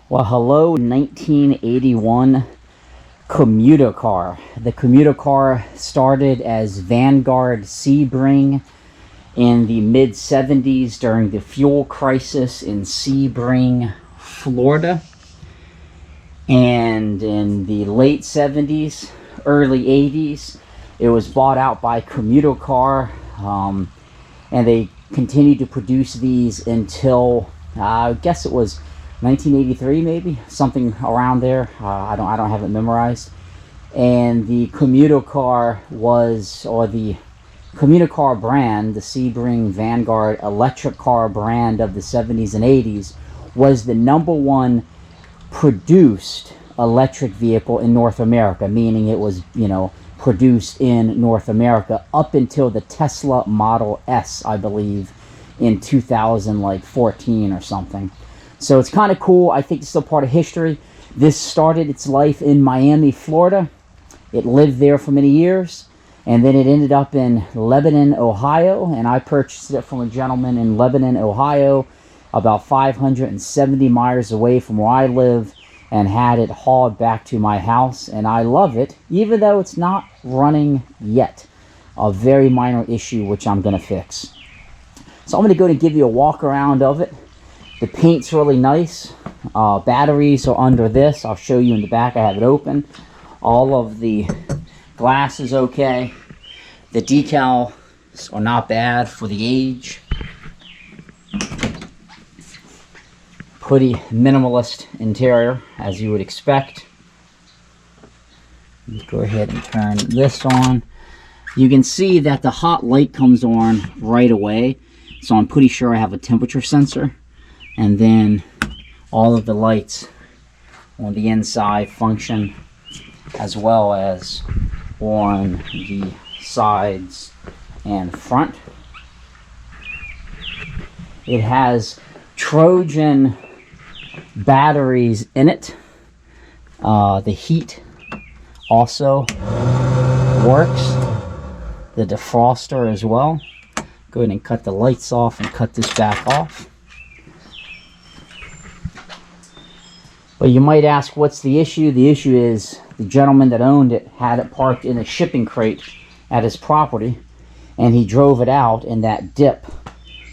Well, hello, 1981 Commuter Car. The Commuter Car started as Vanguard Sebring in the mid-70s during the fuel crisis in Sebring, Florida. And in the late 70s, early 80s, it was bought out by Commuter Car, and they continued to produce these until, I guess it was 1983, maybe something around there. I don't have it memorized. And the Commuter Car was, or the Commuter Car brand, the Sebring-Vanguard electric car brand of the 70s and 80s, was the #1 produced electric vehicle in North America, meaning it was, produced in North America up until the Tesla Model S, I believe, in 2014 or something. So it's kind of cool. I think it's still part of history. This started its life in Miami, Florida. It lived there for many years, and then it ended up in Lebanon, Ohio, and I purchased it from a gentleman in Lebanon, Ohio, about 570 miles away from where I live, and had it hauled back to my house, and I love it, even though it's not running yet. A very minor issue, which I'm going to fix. So I'm going to go and give you a walk around of it. The paint's really nice. Batteries are under this. I'll show you in the back. I have it open. All of the glass is okay. The decals are not bad for the age. Pretty minimalist interior, as you would expect. Let's go ahead and turn this on. You can see that the hot light comes on right away. So I'm pretty sure I have a temperature sensor. And then all of the lights on the inside function, as well as on the sides and front. It has Trojan batteries in it. The heat also works. The defroster as well. Go ahead and cut the lights off and cut this back off. But you might ask, what's the issue? The issue is the gentleman that owned it had it parked in a shipping crate at his property, and he drove it out in that dip.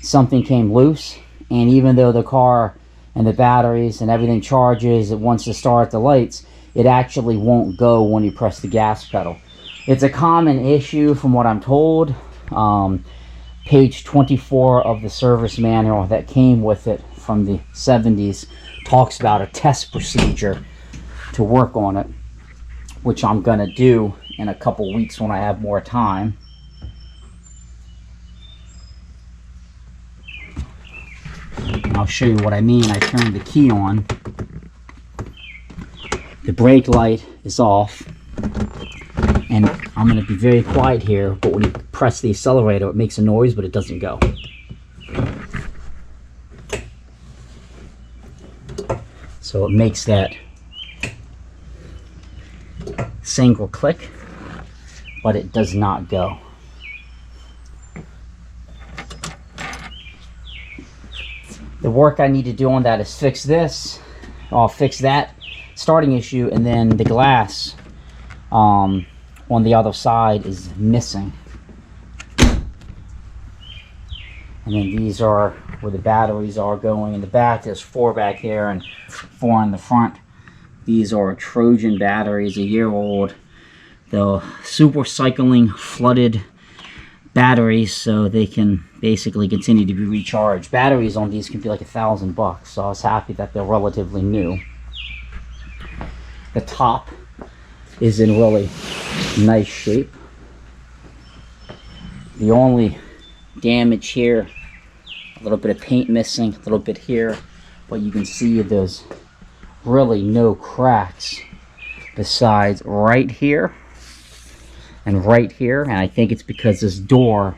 Something came loose, and even though the car and the batteries and everything charges, it wants to start the lights, it actually won't go when you press the gas pedal. It's a common issue from what I'm told. Page 24 of the service manual that came with it from the 70s talks about a test procedure to work on it, which I'm going to do in a couple weeks when I have more time. And I'll show you what I mean. I turn the key on. The brake light is off. And I'm going to be very quiet here, but when you press the accelerator, it makes a noise, but it doesn't go. So it makes that single click, but it does not go. The work I need to do on that is fix this. I'll fix that starting issue, and then the glass on the other side is missing. And then these are where the batteries are going in the back. There's 4 back here and 4 in the front. These are Trojan batteries, a year old. The super cycling flooded batteries, so they can basically continue to be recharged. Batteries on these can be like $1,000, so I was happy that they're relatively new. The top is in really nice shape. The only damage here, a little bit of paint missing, a little bit here, but you can see there's really no cracks besides right here and right here, and I think it's because this door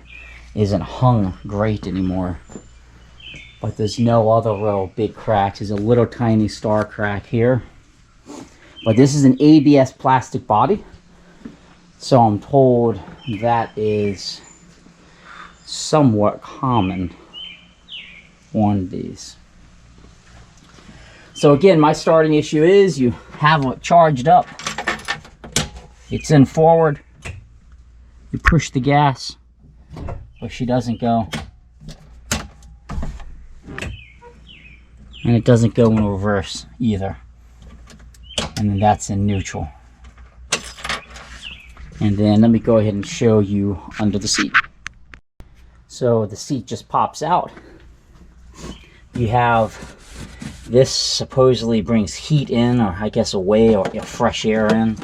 isn't hung great anymore. But there's no other real big cracks. There's a little tiny star crack here, but this is an ABS plastic body, so I'm told that is somewhat common on these. So again, my starting issue is you have it charged up. It's in forward. You push the gas, but she doesn't go. And it doesn't go in reverse either. And then that's in neutral. And then let me go ahead and show you under the seat. So the seat just pops out. You have this supposedly brings heat in, or I guess away, or fresh air in.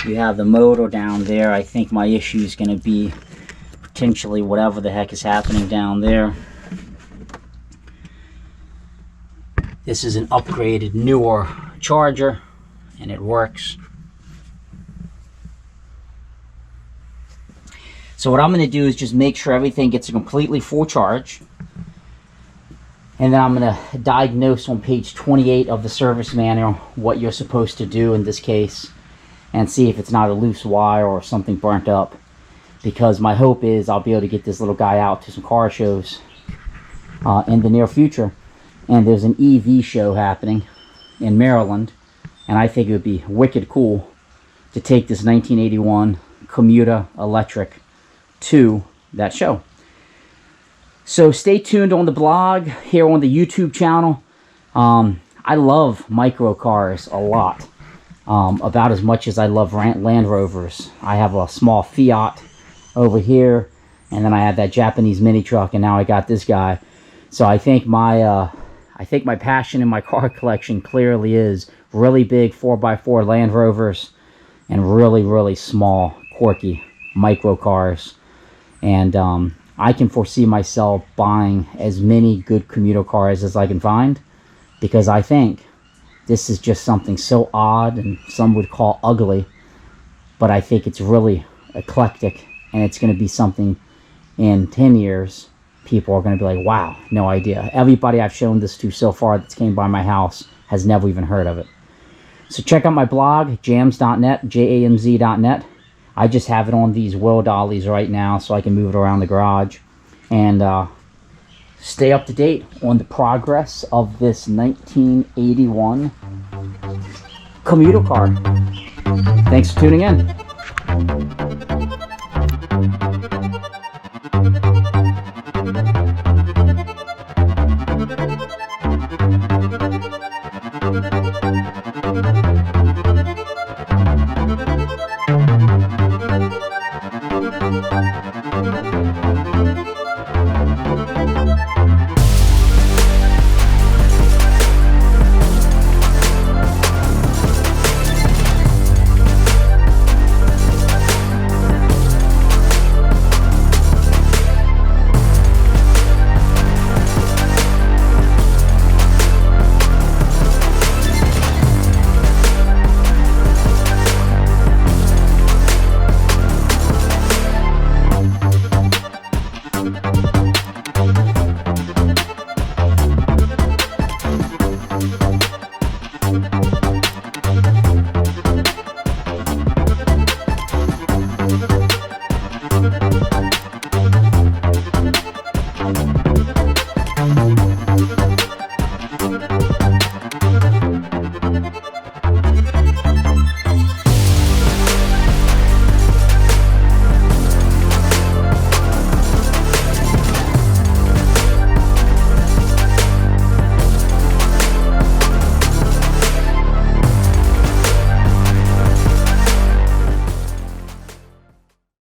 You have the motor down there. I think my issue is going to be potentially whatever the heck is happening down there. This is an upgraded, newer charger, and it works. So what I'm going to do is just make sure everything gets a completely full charge. And then I'm going to diagnose on page 28 of the service manual what you're supposed to do in this case, and see if it's not a loose wire or something burnt up. Because my hope is I'll be able to get this little guy out to some car shows in the near future. And there's an EV show happening in Maryland, and I think it would be wicked cool to take this 1981 Comuta electric to that show. So stay tuned on the blog, here on the YouTube channel. I love microcars a lot, about as much as I love Land Rovers. I have a small Fiat over here, and then I have that Japanese mini truck, and now I got this guy. So I think my passion in my car collection clearly is really big 4x4 Land Rovers and really, really small, quirky microcars. And I can foresee myself buying as many good commuter cars as I can find, because I think this is just something so odd, and some would call ugly, but I think it's really eclectic, and it's going to be something in 10 years people are going to be like, wow, no idea. Everybody I've shown this to so far that's came by my house has never even heard of it. So check out my blog, jams.net, jamz.net. I just have it on these wheel dollies right now so I can move it around the garage. And stay up to date on the progress of this 1981 commuter car. Thanks for tuning in.